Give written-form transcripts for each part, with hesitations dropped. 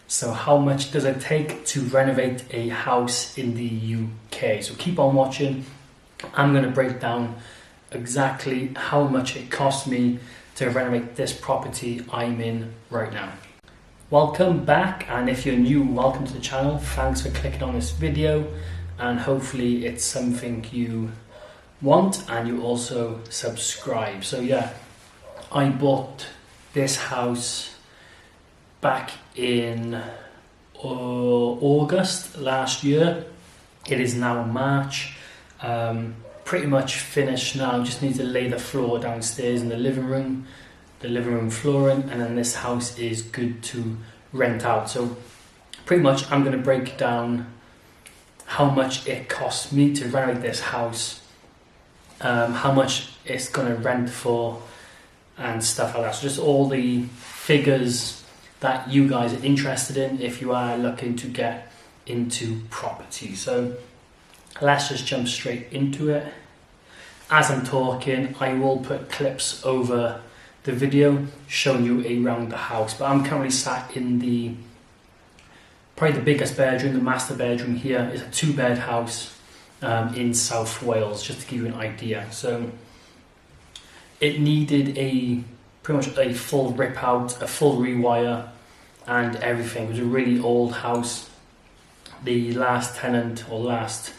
So how much does it take to renovate a house in the UK? So keep on watching. I'm going to break down exactly how much it cost me to renovate this property I'm in right now. Welcome back, and if you're new, welcome to the channel. Thanks for clicking on this video, and hopefully it's something you want and you also subscribe. So yeah, I bought this house back in August last year. It is now March. Pretty much finished now. Just need to lay the floor downstairs in the living room flooring, and then this house is good to rent out. So pretty much I'm going to break down how much it cost me to renovate this house, how much it's going to rent for, and stuff like that. So just all the figures that you guys are interested in if you are looking to get into property. So let's just jump straight into it. As I'm talking, I will put clips over the video showing you around the house, but I'm currently sat in probably the biggest bedroom, the master bedroom here. Is a 2-bed house in South Wales, just to give you an idea. So it needed pretty much a full rip out, a full rewire and everything. It was a really old house. The last tenant or last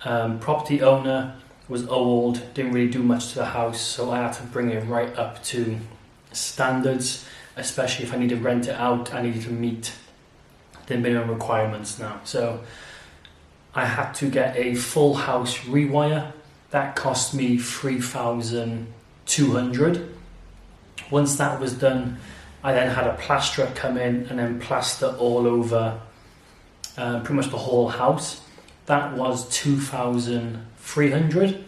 property owner was old, didn't really do much to the house, so I had to bring it right up to standards, especially if I need to rent it out. I needed to meet the minimum requirements now. So I had to get a full house rewire. That cost me $3,200. Once that was done, I then had a plasterer come in and then plaster all over pretty much the whole house. That was $2,300.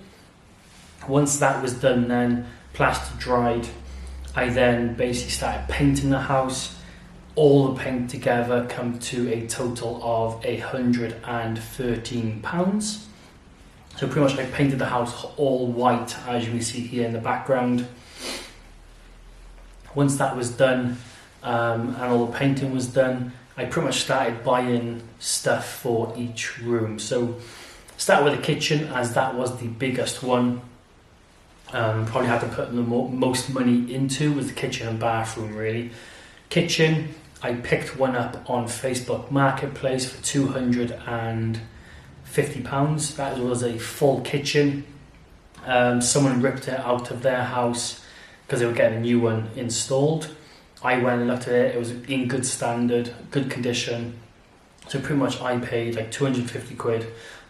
Once that was done, then plaster dried, I then basically started painting the house. All the paint together come to a total of £113. So pretty much I painted the house all white, as you can see here in the background. Once that was done, and all the painting was done, I pretty much started buying stuff for each room. So start with the kitchen, as that was the biggest one. Probably had to put the most money into was the kitchen and bathroom, really. Kitchen, I picked one up on Facebook Marketplace for £250. That was a full kitchen. Someone ripped it out of their house because they were getting a new one installed. I went and looked at it. It was in good standard, good condition. So pretty much I paid like 250 quid,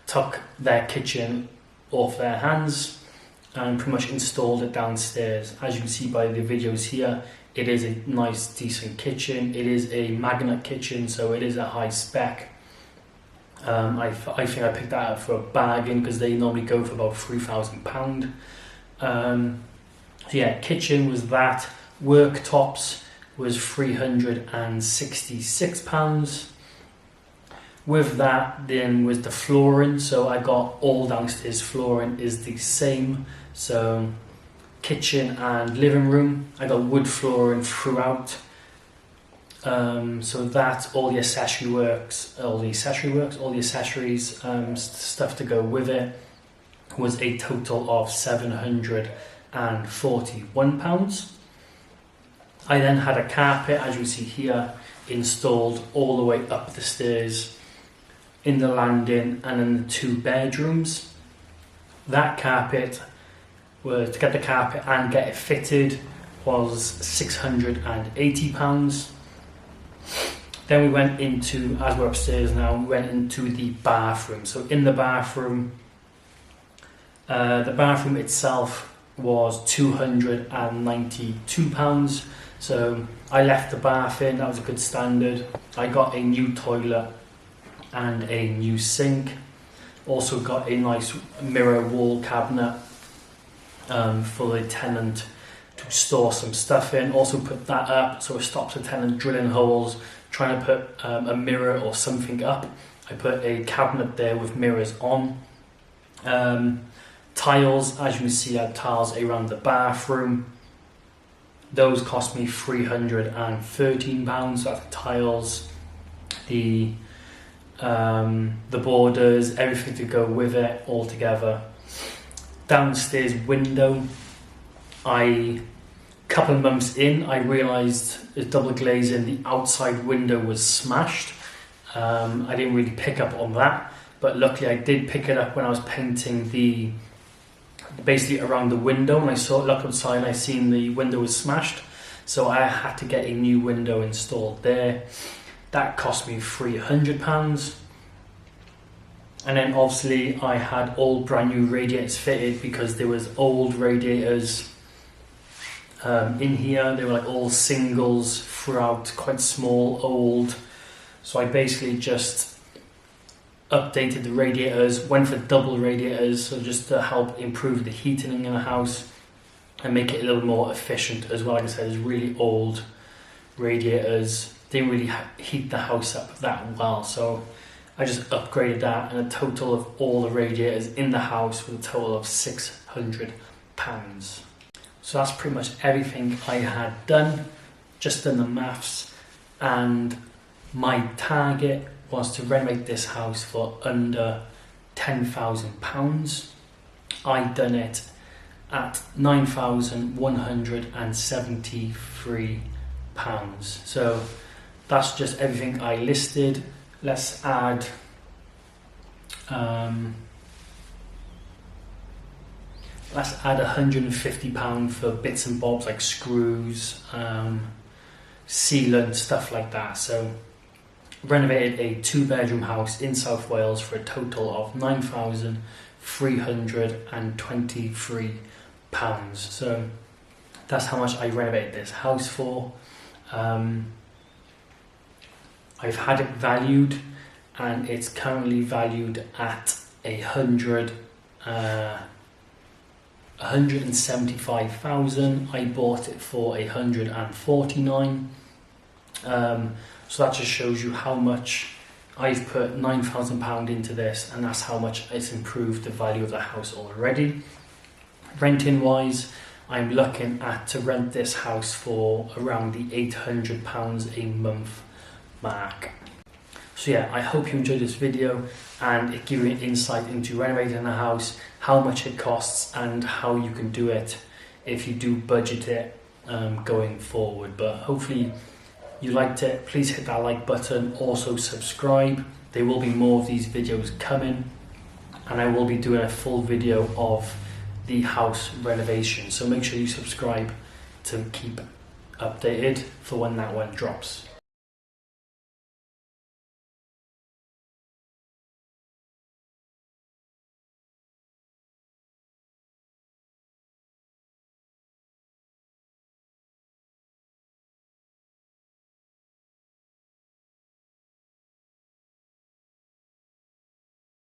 took their kitchen off their hands and pretty much installed it downstairs. As you can see by the videos here, it is a nice, decent kitchen. It is a magnet kitchen, so it is a high spec. I think I picked that up for a bargain because they normally go for about £3,000. So yeah, kitchen was that. Worktops was £366. With that then was the flooring. So I got all downstairs flooring is the same. So kitchen and living room, I got wood flooring throughout. So that's all the accessories, stuff to go with it, was a total of £741. I then had a carpet, as you see here, installed all the way up the stairs in the landing and in the 2 bedrooms. That carpet, to get the carpet and get it fitted, was £680. Then we went into, as we're upstairs now, we went into the bathroom. So in the bathroom itself was £292. So I left the bath in, that was a good standard. I got a new toilet and a new sink. Also got a nice mirror wall cabinet for the tenant to store some stuff in. Also put that up so it stops the tenant drilling holes, trying to put a mirror or something up. I put a cabinet there with mirrors on. Tiles, as you can see, I had tiles around the bathroom. Those cost me £313. So that's the tiles, the borders, everything to go with it all together. Downstairs window, couple of months in, I realised it's double glazing, the outside window was smashed. I didn't really pick up on that, but luckily I did pick it up when I was painting basically around the window, and I looked outside and I seen the window was smashed, so I had to get a new window installed there. That cost me £300. And then obviously I had all brand new radiators fitted because there was old radiators in here. They were like all singles throughout, quite small, old. So I basically just updated the radiators, went for double radiators, so just to help improve the heating in the house and make it a little more efficient as well. Like I said, it's really old radiators, didn't really heat the house up that well, so I just upgraded that, and a total of all the radiators in the house with a total of £600. So that's pretty much everything I had done, just done the maths, and my target was to renovate this house for under £10,000. I'd done it at £9,173. So that's just everything I listed. Let's add £150 for bits and bobs like screws, sealant, stuff like that. So renovated a 2-bedroom house in South Wales for a total of £9,323. So that's how much I renovated this house for. I've had it valued, and it's currently valued at £175,000. I bought it for £149,000. So that just shows you how much I've put £9,000 into this, and that's how much it's improved the value of the house already. Renting wise, I'm looking at to rent this house for around the £800 a month mark. So yeah, I hope you enjoyed this video and it gives you an insight into renovating a house, how much it costs and how you can do it if you do budget it going forward. But hopefully you liked it. Please hit that like button, also subscribe. There will be more of these videos coming, and I will be doing a full video of the house renovation, so make sure you subscribe to keep updated for when that one drops.